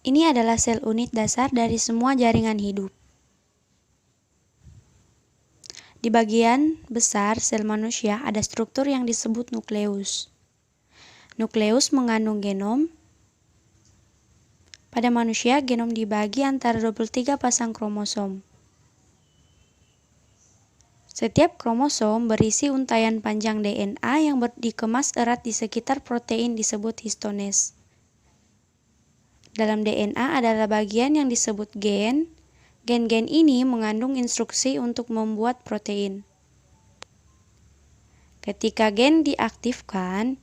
Ini adalah sel unit dasar dari semua jaringan hidup. Di bagian besar sel manusia ada struktur yang disebut nukleus. Nukleus mengandung genom. Pada manusia, genom dibagi antara 23 pasang kromosom. Setiap kromosom berisi untaian panjang DNA yang dikemas erat di sekitar protein disebut histones. Dalam DNA adalah bagian yang disebut gen. Gen-gen ini mengandung instruksi untuk membuat protein. Ketika gen diaktifkan,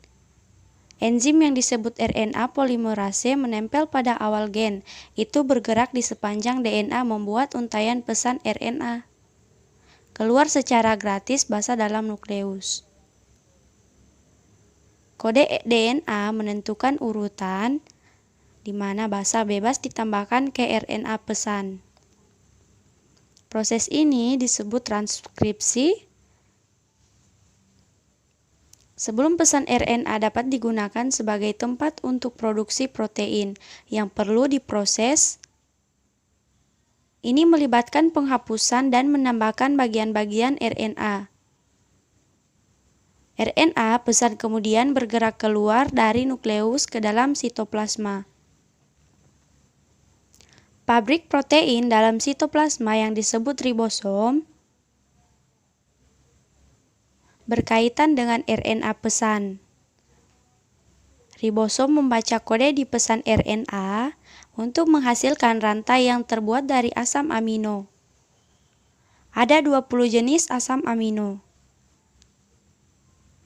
enzim yang disebut RNA polimerase menempel pada awal gen. Itu bergerak di sepanjang DNA membuat untaian pesan RNA. Keluar secara gratis basa dalam nukleus. Kode DNA menentukan urutan di mana basa bebas ditambahkan ke RNA pesan. Proses ini disebut transkripsi. Sebelum pesan RNA dapat digunakan sebagai tempat untuk produksi protein yang perlu diproses, ini melibatkan penghapusan dan menambahkan bagian-bagian RNA. RNA pesan kemudian bergerak keluar dari nukleus ke dalam sitoplasma. Pabrik protein dalam sitoplasma yang disebut ribosom berkaitan dengan RNA pesan. Ribosom membaca kode di pesan RNA untuk menghasilkan rantai yang terbuat dari asam amino. Ada 20 jenis asam amino.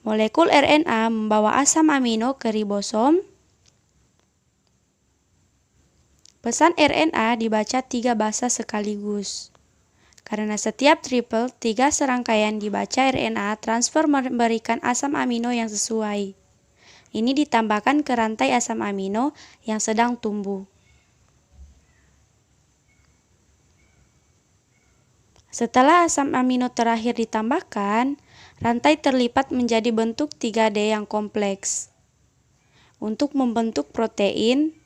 Molekul RNA membawa asam amino ke ribosom. Pesan RNA dibaca 3 basa sekaligus. Karena setiap triple 3 serangkaian dibaca RNA transfer memberikan asam amino yang sesuai. Ini ditambahkan ke rantai asam amino yang sedang tumbuh. Setelah asam amino terakhir ditambahkan, rantai terlipat menjadi bentuk 3D yang kompleks. Untuk membentuk protein,